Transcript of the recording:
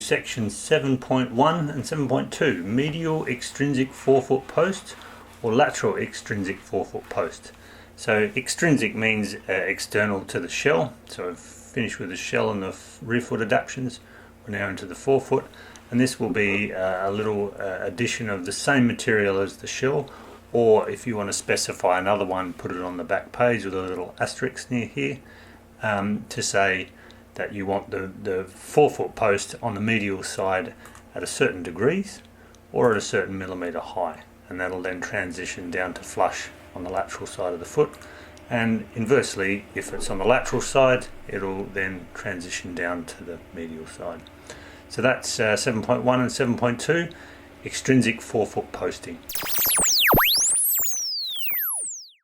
Section 7.1 and 7.2, medial extrinsic forefoot post or lateral extrinsic forefoot post. So extrinsic means external to the shell. So I've finished with the shell and the rear foot adaptations. We're now into the forefoot, and this will be a little addition of the same material as the shell, or if you want to specify another one, put it on the back page with a little asterisk near here to say that you want the forefoot post on the medial side at a certain degrees or at a certain millimetre high, and that'll then transition down to flush on the lateral side of the foot, and inversely, if it's on the lateral side, it'll then transition down to the medial side. So that's 7.1 and 7.2, extrinsic forefoot posting.